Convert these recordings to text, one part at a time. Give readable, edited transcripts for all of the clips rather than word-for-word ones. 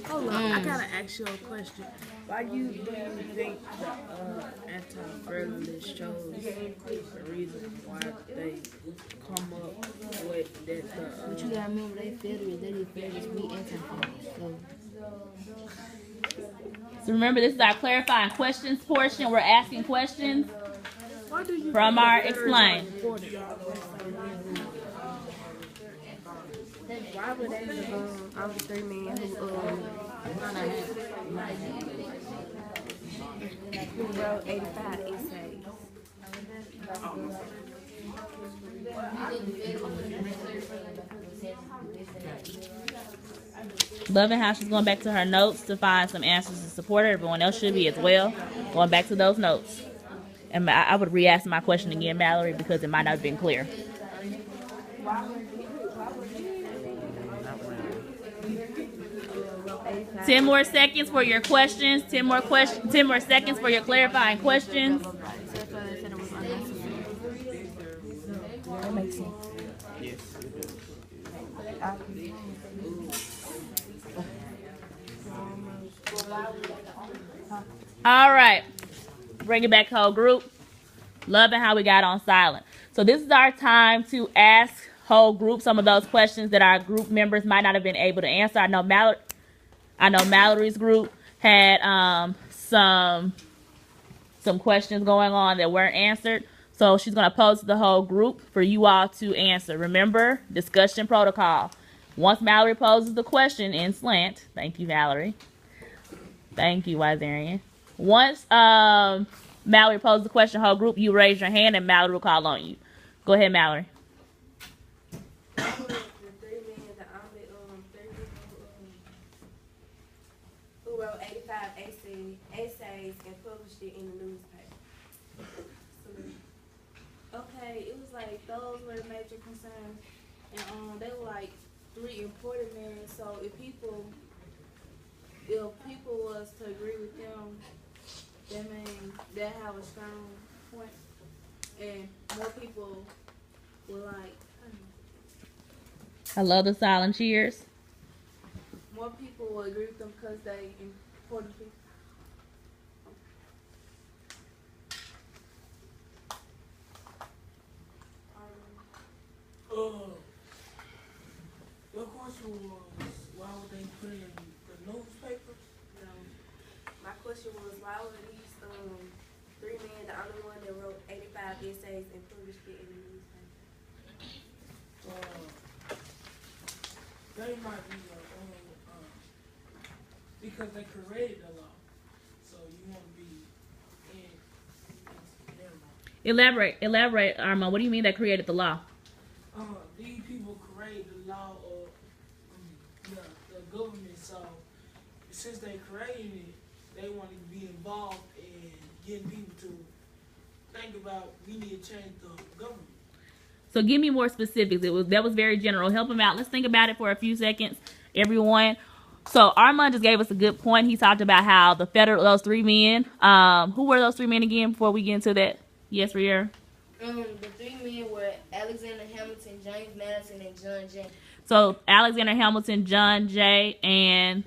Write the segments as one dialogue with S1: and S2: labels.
S1: Hold on, I gotta ask you a question. Why do you think the anti-federalists chose the reason why they come up with that?
S2: But you gotta remember, they federalists, we anti-federalists.
S3: So remember, this is our clarifying questions portion. We're asking questions from our explain.
S2: Why would they all the three men who wrote 85 essays?
S3: Loving how she's going back to her notes to find some answers to support her. Everyone else should be as well. Going back to those notes. And I would re-ask my question again, Mallory, because it might not have been clear. 10 more seconds for your questions. 10 more seconds for your clarifying questions.
S2: That makes sense.
S3: All right. Bring it back, whole group. Loving how we got on silent. So this is our time to ask whole group some of those questions that our group members might not have been able to answer. I know Mallory's group had some questions going on that weren't answered. So she's going to pose to the whole group for you all to answer. Remember, discussion protocol. Once Mallory poses the question in slant, thank you, Valerie. Thank you, Wizarian. Once Mallory poses the question, whole group, you raise your hand and Mallory will call on you. Go ahead, Mallory.
S2: Who wrote 85 essays and published it in the newspaper? Okay, it was like those were major concerns, and they were like three important men. So if people was to agree with them, that means they have a strong point, and more people were like,
S3: I love the silent cheers.
S2: more people will agree with them because they important people.
S1: Your question was, why would they put it in the newspaper?
S2: No, my question was, why were these three men the only one that wrote 85 essays and published it in the newspaper?
S1: They might be because they created the law, so you want to be in their law.
S3: Elaborate, Armand. What do you mean they created the law?
S1: These people created the law of the government, so since they created it, they want to be involved in getting people to think about we need to change the government.
S3: So give me more specifics. That was very general. Help him out. Let's think about it for a few seconds, everyone. So Armand just gave us a good point. He talked about how those three men. Who were those three men again? Before we get into that, yes, Riera.
S2: The three men were Alexander Hamilton, James Madison, and John Jay.
S3: So Alexander Hamilton, John Jay, and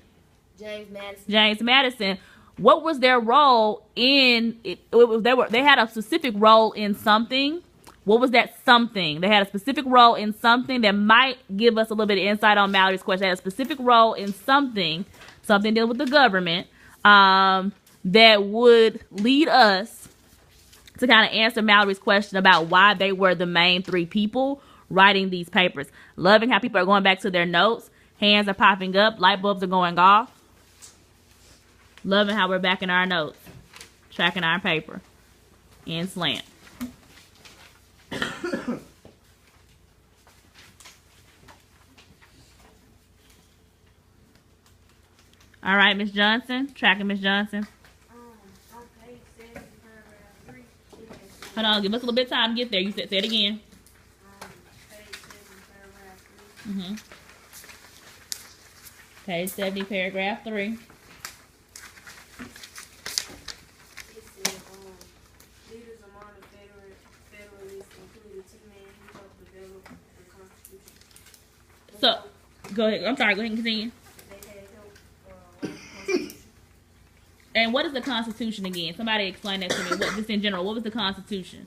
S2: James Madison.
S3: What was their role in it? They had a specific role in something. What was that something? They had a specific role in something that might give us a little bit of insight on Mallory's question. They had a specific role in something dealing with the government, that would lead us to kind of answer Mallory's question about why they were the main three people writing these papers. Loving how people are going back to their notes. Hands are popping up. Light bulbs are going off. Loving how we're back in our notes. Tracking our paper. In slant. All right, Miss Johnson. Tracking Miss Johnson.
S2: On page 7, paragraph 3.
S3: Hold on, give us a little bit of time to get there. You said, say it again.
S2: Page 7, paragraph 3.
S3: Page 70, paragraph 3.
S2: It said, leaders among the Federalists included two men who helped develop the Constitution.
S3: Go ahead. I'm sorry. Go ahead and continue. And what is the Constitution again? Somebody explain that to me. What, just in general, what was the Constitution?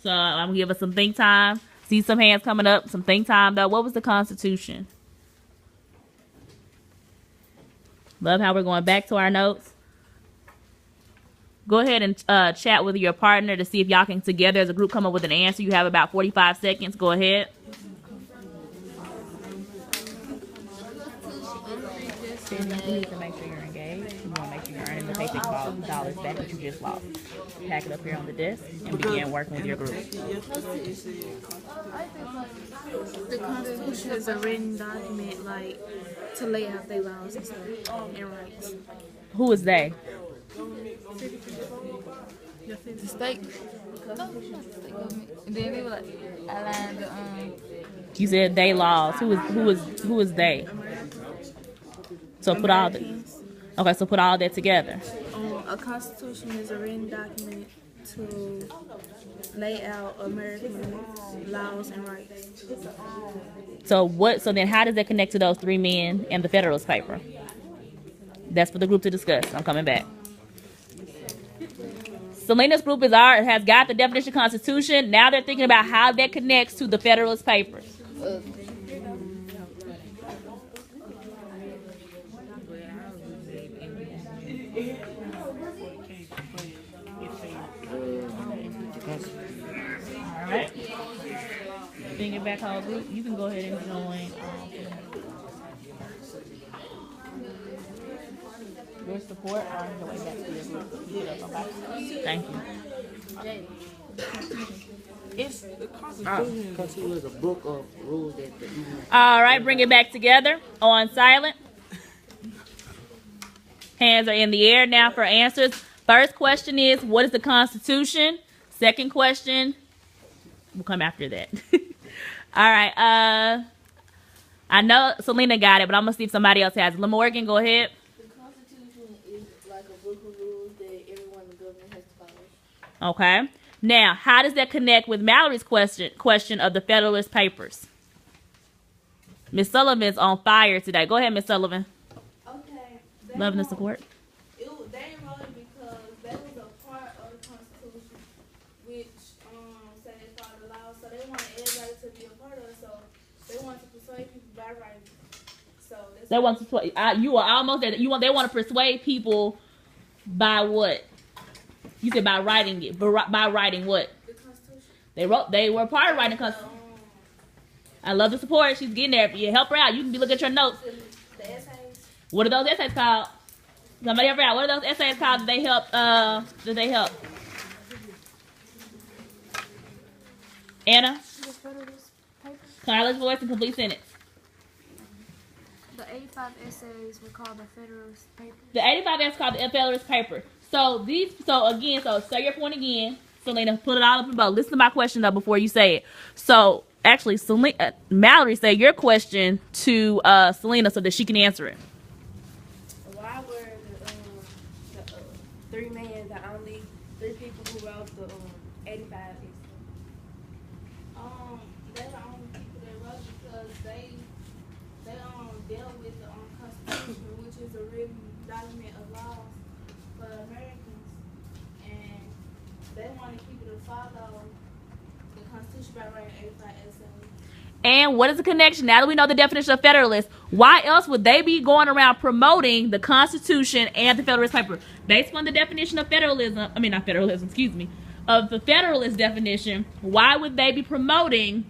S3: So I'm gonna give us some think time. See some hands coming up. Some think time though. What was the Constitution? Love how we're going back to our notes. Go ahead and chat with your partner to see if y'all can together as a group come up with an answer. You have about 45 seconds. Go ahead. You need to make sure you're engaged. You want to make sure you're earning the paycheck dollars back that you just lost. Pack it up here on the desk and begin working with your group.
S2: The Constitution is a written document, like, to lay out their laws and stuff and rights.
S3: Who is they?
S2: The state. And then they were like, outline the
S3: You said they laws. Who is they? So put all the. Okay, so put all that together.
S2: A constitution is a written document to lay out American laws and rights.
S3: So what? So then, how does that connect to those 3 men and the Federalist Paper? That's for the group to discuss. I'm coming back. Selena's group has got the definition of Constitution. Now they're thinking about how that connects to the Federalist Papers. Alright. Thinking back whole group, you can go ahead and join your support or join back to your group. Thank you.
S4: It's the Constitution because it was a book of rules that
S3: Alright, bring it back together on silent. Hands are in the air now for answers. First question is, what is the Constitution? Second question, we'll come after that. All right. I know Selena got it, but I'm going to see if somebody else has it. LaMorgan, go ahead.
S2: The Constitution is like a book of rules that everyone in the government has to follow.
S3: Okay. Now, how does that connect with Mallory's question of the Federalist Papers? Miss Sullivan's on fire today. Go ahead, Miss Sullivan.
S2: Okay.
S3: Loving the support.
S2: They wrote it because that was a part of the Constitution, which said they followed the law. So they wanted everybody to be a part of it. So they wanted to persuade people by writing. So that's
S3: They want to persuade. You are almost there. They want to persuade people by what? You said by writing it. By writing what?
S2: the Constitution.
S3: They were part of writing the Constitution. I love the support. She's getting there. If you help her out, you can be looking at your notes.
S2: The essays.
S3: What are those essays called? Somebody help her out. What are those essays called? Did they help? Anna?
S5: The Federalist Paper.
S3: College voice and complete sentence.
S5: The 85 essays were called the Federalist Paper.
S3: The 85 essays called the Federalist Paper. So say your point again. Selena, put it all up in both. Listen to my question though before you say it. So actually, Mallory, say your question to Selena so that she can answer it.
S2: Why were the 3 men the only 3 people who wrote the 85 essays? They're the only people that wrote because they dealt with the Constitution, which is a written document of laws for Americans, and they wanted people to follow the Constitution by writing 85 essays.
S3: And what is the connection? Now that we know the definition of Federalist, why else would they be going around promoting the Constitution and the Federalist Paper? Based on the definition of of the Federalist definition, why would they be promoting